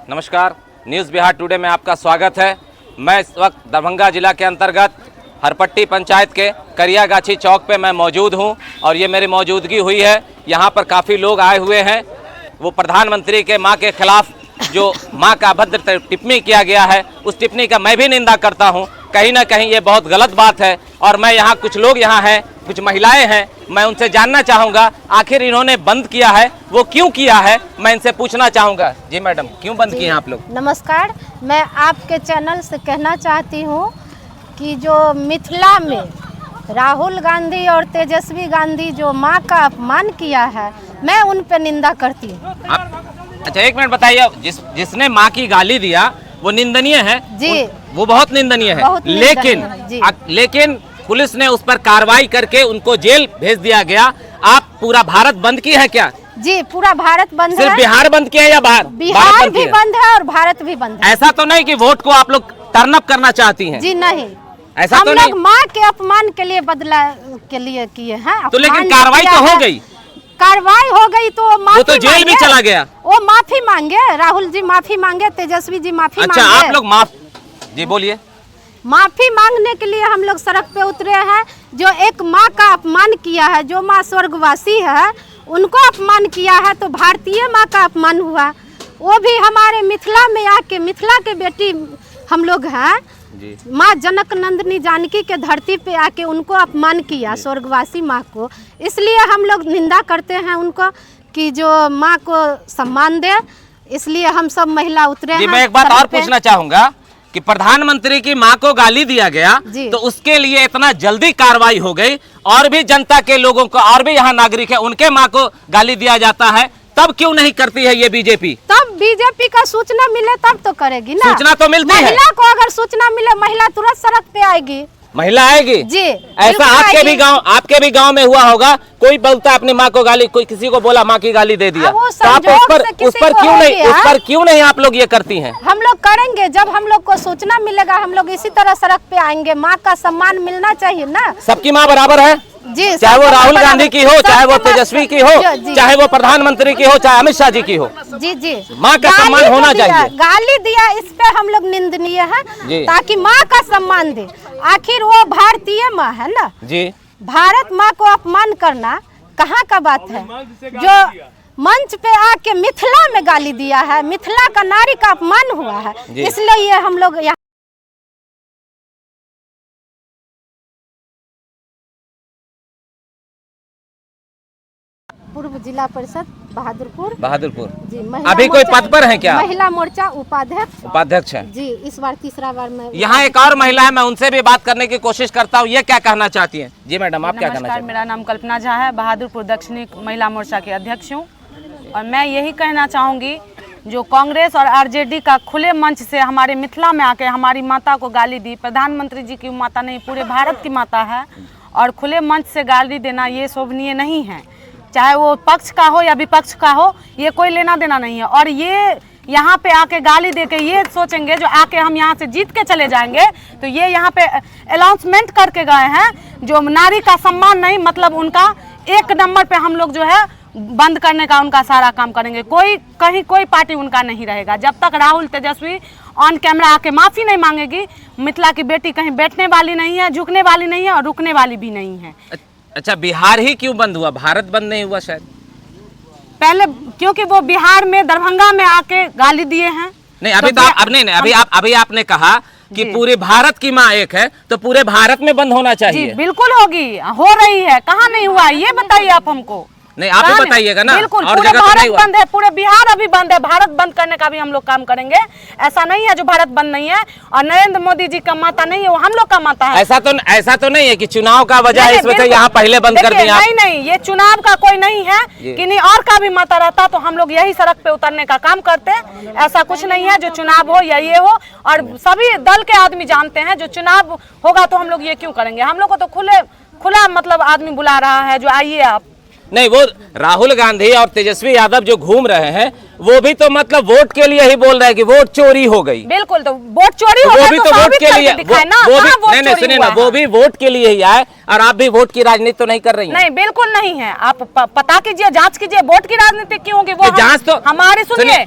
नमस्कार, news Bihar today में आपका स्वागत है। मैं इस वक्त दरभंगा जिला के अंतर्गत हरपट्टी पंचायत के करियागाछी चौक पे मैं मौजूद हूं और ये मेरी मौजूदगी हुई है। यहाँ पर काफ़ी लोग आए हुए हैं। वो प्रधानमंत्री के मां के खिलाफ जो मां का अभद्र टिप्पणी किया गया है, उस टिप्पणी का मैं भी निंदा करता हूं। कहीं ना कहीं ये बहुत गलत बात है और मैं यहाँ कुछ लोग यहाँ हैं, कुछ महिलाएं हैं, मैं उनसे जानना चाहूँगा आखिर इन्होंने बंद किया है वो क्यों किया है, मैं इनसे पूछना चाहूँगा। जी मैडम, क्यों बंद किए हैं आप लोग? नमस्कार, मैं आपके चैनल से कहना चाहती हूँ कि जो मिथिला में राहुल गांधी और तेजस्वी गांधी जो माँ का अपमान किया है, मैं उन पर निंदा करती हूँ। अच्छा एक मिनट बताइए, जिसने माँ की गाली दिया वो निंदनीय है जी, वो बहुत निंदनीय है, लेकिन पुलिस ने उस पर कार्रवाई करके उनको जेल भेज दिया गया। आप पूरा भारत बंद की है क्या? जी, पूरा भारत बंद है। सिर्फ बिहार बंद किया है या बिहार भी बंद है और भारत भी बंद है। ऐसा तो नहीं कि वोट को आप लोग टर्न अप करना चाहती हैं? जी नहीं, ऐसा तो नहीं। हम लोग माँ के अपमान के लिए बदला के लिए किए हैं। तो लेकिन कार्रवाई तो हो गई, कार्रवाई हो गई तो वो तो जेल भी चला गया। वो माफी मांगे, राहुल जी माफी मांगे, तेजस्वी जी माफी मांगे। अच्छा आप लोग जी बोलिए। माफी मांगने के लिए हम लोग सड़क पे उतरे हैं। जो एक माँ का अपमान किया है, जो माँ स्वर्गवासी है, उनको अपमान किया है, तो भारतीय माँ का अपमान हुआ। वो भी हमारे मिथिला में आके, मिथिला के बेटी हम लोग हैं, माँ जनक नंदिनी जानकी के धरती पे आके उनको अपमान किया, स्वर्गवासी माँ को। इसलिए हम लोग निंदा करते हैं उनको कि जो माँ को सम्मान दे, इसलिए हम सब महिला उतरे हैं। मैं एक बात और पूछना चाहूँगा कि प्रधानमंत्री की मां को गाली दिया गया तो उसके लिए इतना जल्दी कार्रवाई हो गई, और भी जनता के लोगों को, और भी यहाँ नागरिक है, उनके मां को गाली दिया जाता है, तब क्यों नहीं करती है ये बीजेपी? तब बीजेपी का सूचना मिले तब तो करेगी ना। सूचना तो मिलती है। महिला को अगर सूचना मिले, महिला तुरंत सड़क पे आएगी। महिला आएगी जी। ऐसा आपके भी गांव में हुआ होगा, कोई बोलता है अपनी माँ को गाली, कोई किसी को बोला माँ की गाली दे दिया, तो आप उस पर क्यों नहीं आप लोग ये करती हैं? हम लोग करेंगे, जब हम लोग को सूचना मिलेगा हम लोग इसी तरह सड़क पे आएंगे। माँ का सम्मान मिलना चाहिए ना। सबकी माँ बराबर है जी, चाहे वो राहुल गांधी की हो, चाहे वो तेजस्वी की हो, चाहे वो प्रधानमंत्री की हो, चाहे अमित शाह जी की हो। जी जी, माँ का सम्मान होना चाहिए। गाली दिया, इस पे हम लोग निंदनीय है, ताकि माँ का सम्मान दे। आखिर वो भारतीय माँ है ना जी। भारत माँ को अपमान करना कहाँ का बात है? जो मंच पे आके मिथिला में गाली दिया है, मिथिला का नारी का अपमान हुआ है, इसलिए हम लोग यहाँ पूर्व जिला परिषद बहादुरपुर जी। अभी कोई पद पर है क्या? महिला मोर्चा उपाध्यक्ष है जी। इस बार तीसरा बार में। यहाँ एक और महिला है, मैं उनसे भी बात करने की कोशिश करता हूँ। ये क्या कहना चाहती हैं? जी मैडम, आप क्या कहना चाहती हैं? मेरा नाम कल्पना झा है, बहादुरपुर दक्षिणी महिला मोर्चा के अध्यक्ष हूँ। और मैं यही कहना चाहूँगी, जो कांग्रेस और आरजेडी का खुले मंच से हमारे मिथिला में आके हमारी माता को गाली दी, प्रधानमंत्री जी की माता नहीं, पूरे भारत की माता है, और खुले मंच से गाली देना ये शोभनीय नहीं है। चाहे वो पक्ष का हो या विपक्ष का हो, ये कोई लेना देना नहीं है। और ये यहाँ पे आके गाली दे के ये सोचेंगे जो आके हम यहाँ से जीत के चले जाएंगे, तो ये यहाँ पे अनाउंसमेंट करके गए हैं जो नारी का सम्मान नहीं, मतलब उनका एक नंबर पे हम लोग जो है बंद करने का उनका सारा काम करेंगे। कहीं कोई पार्टी उनका नहीं रहेगा जब तक राहुल तेजस्वी ऑन कैमरा आके माफ़ी नहीं मांगेगी। मिथिला की बेटी कहीं बैठने वाली नहीं है, झुकने वाली नहीं है और रुकने वाली भी नहीं है। अच्छा, बिहार ही क्यों बंद हुआ, भारत बंद नहीं हुआ शायद? पहले क्योंकि वो बिहार में दरभंगा में आके गाली दिए हैं। नहीं अभी तो अभी आपने कहा कि पूरे भारत की माँ एक है, तो पूरे भारत में बंद होना चाहिए। जी बिल्कुल होगी, हो रही है, कहाँ नहीं हुआ ये बताइए आप हमको। नहीं आप ही बताइएगा ना। बिल्कुल, पूरे भारत बंद है, पूरे बिहार अभी बंद है। भारत बंद करने का भी हम लोग काम करेंगे। ऐसा नहीं है जो भारत बंद नहीं है और नरेंद्र मोदी जी का माता नहीं है, वो हम लोग का माता है। ऐसा तो नहीं है कि चुनाव का वजह इस वजह यहाँ पहले बंद कर दिया। नहीं, ये चुनाव का कोई नहीं है कि नहीं और का भी माता रहता तो हम लोग यही सड़क पे उतरने का काम करते हैं। ऐसा कुछ नहीं है जो चुनाव हो या ये हो, और सभी दल के आदमी जानते हैं जो चुनाव होगा तो हम लोग ये क्यों करेंगे। हम लोग को तो खुला मतलब आदमी बुला रहा है जो आइए आप। नहीं, वो राहुल गांधी और तेजस्वी यादव जो घूम रहे हैं वो भी तो मतलब वोट के लिए ही बोल रहे हैं कि वोट चोरी हो गई। बिल्कुल, तो वोट चोरी हो गई, वो भी तो वोट के लिए नहीं सुनिए ना, वो भी वोट के लिए ही आए और आप भी वोट की राजनीति तो नहीं कर रही हैं। नहीं बिल्कुल नहीं है, आप पता कीजिए, जांच कीजिए, वोट की राजनीति क्यों होगी? वो जांच तो हमारी सुनिए,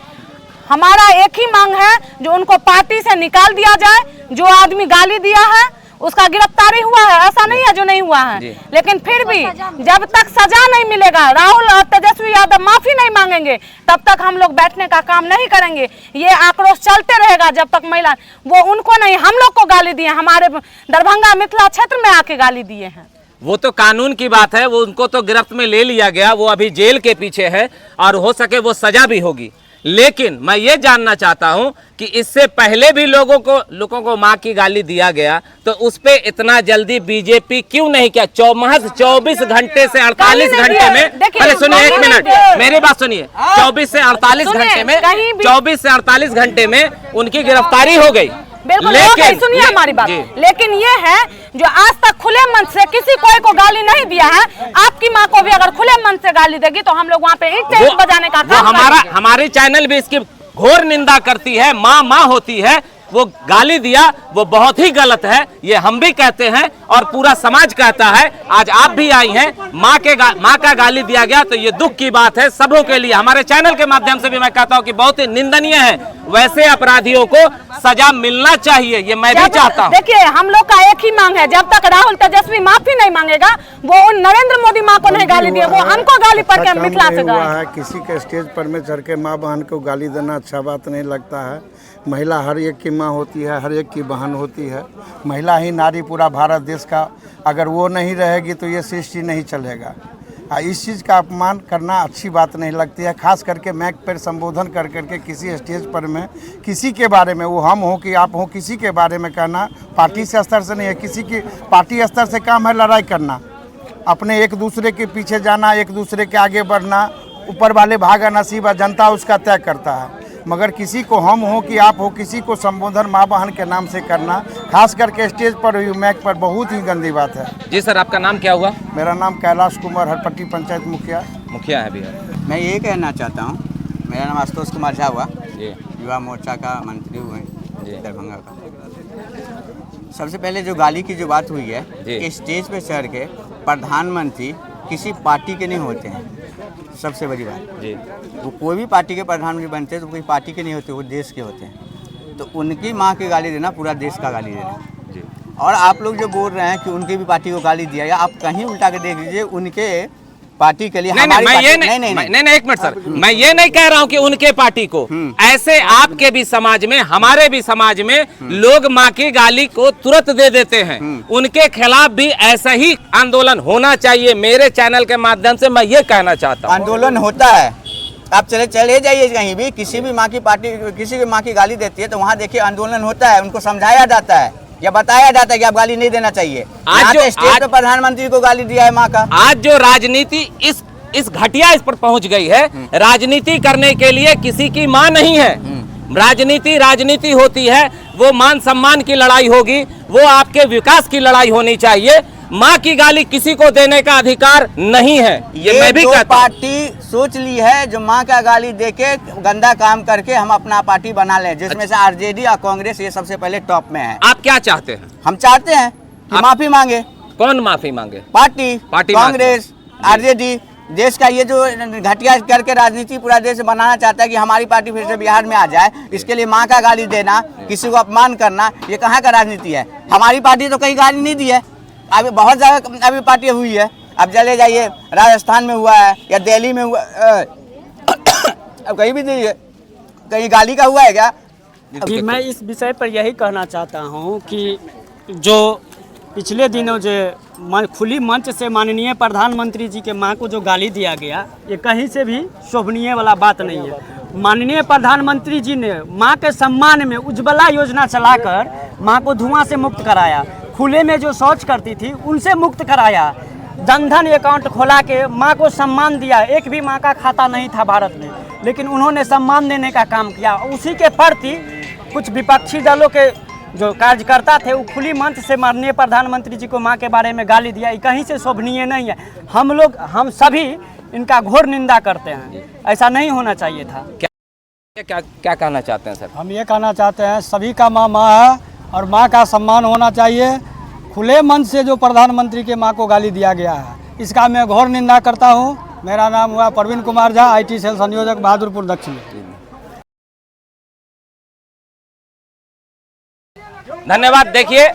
हमारा एक ही मांग है, जो उनको पार्टी से निकाल दिया जाए। जो आदमी गाली दिया है उसका गिरफ्तारी हुआ है, ऐसा नहीं है जो नहीं हुआ है, लेकिन फिर भी जब तक सजा नहीं मिलेगा, राहुल और तेजस्वी यादव माफी नहीं मांगेंगे, तब तक हम लोग बैठने का काम नहीं करेंगे। ये आक्रोश चलते रहेगा जब तक महिला, वो उनको नहीं, हम लोग को गाली दिए, हमारे दरभंगा मिथिला क्षेत्र में आके गाली दिए हैं। वो तो कानून की बात है, वो उनको तो गिरफ्त में ले लिया गया, वो अभी जेल के पीछे है और हो सके वो सजा भी होगी। लेकिन मैं ये जानना चाहता हूं कि इससे पहले भी लोगों को मां की गाली दिया गया, तो उस पे इतना जल्दी बीजेपी क्यों नहीं किया? महज 24 घंटे से 48 घंटे में, पहले सुनिए, एक मिनट मेरी बात सुनिए, 24 से 48 घंटे में, 24 से 48 घंटे में उनकी गिरफ्तारी हो गई। बिल्कुल, सुनिए हमारी बात। लेकिन ये है जो आज तक खुले मन से किसी कोई को गाली नहीं दिया है, आपकी माँ को भी अगर खुले मन से गाली देगी तो हम लोग वहाँ पे ईंट बजाने का काम करेंगे। हमारी चैनल भी इसकी घोर निंदा करती है। माँ होती है, वो गाली दिया, वो बहुत ही गलत है, ये हम भी कहते हैं और पूरा समाज कहता है। आज आप भी आई हैं, माँ का गाली दिया गया, तो ये दुख की बात है सबों के लिए। हमारे चैनल के माध्यम से भी मैं कहता हूं कि बहुत ही निंदनीय है, वैसे अपराधियों को सजा मिलना चाहिए, ये मैं भी चाहता हूं। देखिए, हम लोग का एक ही मांग है, जब तक राहुल तेजस्वी माफी नहीं मांगेगा, वो उन नरेंद्र मोदी माँ को नहीं गाली दिए, वो हमको गाली पड़ के मिथिला से गए। किसी के स्टेज पर में चढ़ के माँ बहन को गाली देना अच्छा बात नहीं लगता है। महिला हर एक की माँ होती है, हर एक की बहन होती है। महिला ही नारी पूरा भारत देश का, अगर वो नहीं रहेगी तो ये सृष्टि नहीं चलेगा। इस चीज़ का अपमान करना अच्छी बात नहीं लगती है, खास करके मैक पर संबोधन कर करके किसी स्टेज पर में किसी के बारे में, वो हम हो कि आप हो, किसी के बारे में कहना पार्टी से स्तर से नहीं है। किसी की पार्टी स्तर से काम है लड़ाई करना, अपने एक दूसरे के पीछे जाना, एक दूसरे के आगे बढ़ना। ऊपर वाले भागा नसीब है, जनता उसका तय करता है। मगर किसी को हम हो कि आप हो, किसी को संबोधन माँ बहन के नाम से करना, खास करके स्टेज पर मैक पर, बहुत ही गंदी बात है। जी सर, आपका नाम क्या हुआ? मेरा नाम कैलाश कुमार, हरपट्टी पंचायत मुखिया है भैया। मैं ये कहना चाहता हूँ, मेरा नाम आशुतोष कुमार झा हुआ, युवा मोर्चा का मंत्री हुए दरभंगा का। सबसे पहले जो गाली की जो बात हुई है कि स्टेज पे चढ़ के प्रधानमंत्री किसी पार्टी के नहीं होते हैं, सबसे बड़ी बात जी। वो कोई भी पार्टी के प्रधानमंत्री बनते हैं तो कोई पार्टी के नहीं होते, वो देश के होते हैं। तो उनकी माँ की गाली देना पूरा देश का गाली देना जी। और आप लोग जो बोल रहे हैं कि उनकी भी पार्टी को गाली दिया, या आप कहीं उल्टा के देख लीजिए, उनके पार्टी के लिए नहीं, एक मिनट सर, मैं ये नहीं कह रहा हूँ कि उनके पार्टी को, ऐसे आपके भी समाज में, हमारे भी समाज में लोग माँ की गाली को तुरंत दे देते हैं। उनके खिलाफ भी ऐसा ही आंदोलन होना चाहिए। मेरे चैनल के माध्यम से मैं ये कहना चाहता हूँ, आंदोलन होता है। आप चले जाइए कहीं भी, किसी भी माँ की पार्टी, किसी भी माँ की गाली देती है तो वहाँ देखिए आंदोलन होता है, उनको समझाया जाता है या बताया जाता है कि आप गाली नहीं देना चाहिए। आज जो स्टेज पे प्रधानमंत्री को गाली दिया है माँ का, आज जो राजनीति इस घटिया इस पर पहुंच गई है, राजनीति करने के लिए किसी की माँ नहीं है। राजनीति होती है, वो मान सम्मान की लड़ाई होगी, वो आपके विकास की लड़ाई होनी चाहिए। माँ की गाली किसी को देने का अधिकार नहीं है, ये मैं भी कहता हूं। पार्टी सोच ली है जो माँ का गाली देके गंदा काम करके हम अपना पार्टी बना लें, जिसमें से आरजेडी और कांग्रेस ये सबसे पहले टॉप में है। आप क्या चाहते हैं? हम चाहते हैं कि माफी मांगे। कौन माफी मांगे? Party Congress, RJD. देश का ये जो घटिया करके राजनीति पूरा देश बनाना चाहता है कि हमारी पार्टी फिर से बिहार में आ जाए, इसके लिए माँ का गाली देना, किसी को अपमान करना, ये कहाँ का राजनीति है? हमारी पार्टी तो कहीं गाली नहीं दी है, अभी बहुत जगह अभी पार्टी हुई है। अब चले जाइए, राजस्थान में हुआ है या दिल्ली में हुआ, अब कहीं भी नहीं है, कहीं गाली का हुआ है क्या? कि मैं इस विषय पर यही कहना चाहता हूँ कि जो पिछले दिनों जो खुली मंच से माननीय प्रधानमंत्री जी के मां को जो गाली दिया गया, ये कहीं से भी शोभनीय वाला बात नहीं है। माननीय प्रधानमंत्री जी ने मां के सम्मान में उज्ज्वला योजना चलाकर मां को धुआं से मुक्त कराया, खुले में जो शौच करती थी उनसे मुक्त कराया, जनधन अकाउंट खोला के मां को सम्मान दिया। एक भी मां का खाता नहीं था भारत में, लेकिन उन्होंने सम्मान देने का काम किया। उसी के प्रति कुछ विपक्षी दलों के जो कार्यकर्ता थे वो खुली मंच से माननीय प्रधानमंत्री जी को मां के बारे में गाली दिया, ये कहीं से शोभनीय नहीं है। हम सभी इनका घोर निंदा करते हैं, ऐसा नहीं होना चाहिए था। क्या कहना चाहते हैं सर? हम ये कहना चाहते हैं सभी का माँ है और माँ का सम्मान होना चाहिए। खुले मन से जो प्रधानमंत्री के माँ को गाली दिया गया है, इसका मैं घोर निंदा करता हूँ। मेरा नाम हुआ प्रवीण कुमार झा, IT सेल संयोजक, बहादुरपुर दक्षिण। धन्यवाद। देखिए,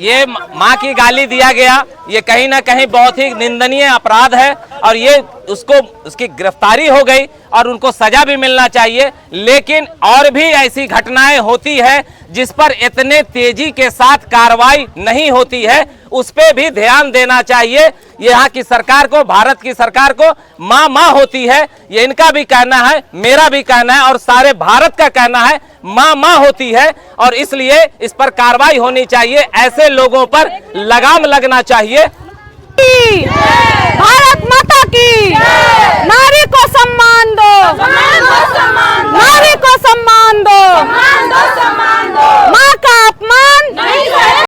ये माँ की गाली दिया गया, ये कहीं ना कहीं बहुत ही निंदनीय अपराध है और ये उसकी गिरफ्तारी हो गई और उनको सजा भी मिलना चाहिए। लेकिन और भी ऐसी घटनाएं होती है जिस पर इतने तेजी के साथ कार्रवाई नहीं होती है, उस पे भी ध्यान देना चाहिए। यहाँ की सरकार को, भारत की सरकार को माँ होती है, ये इनका भी कहना है, मेरा भी कहना है और सारे भारत का कहना है, माँ होती है और इसलिए इस पर कार्रवाई होनी चाहिए। ऐसे लोगों पर लगाम लगना चाहिए। भारत माता की, नारी को सम्मान दो, नारी को सम्मान दो, माँ का अपमान नहीं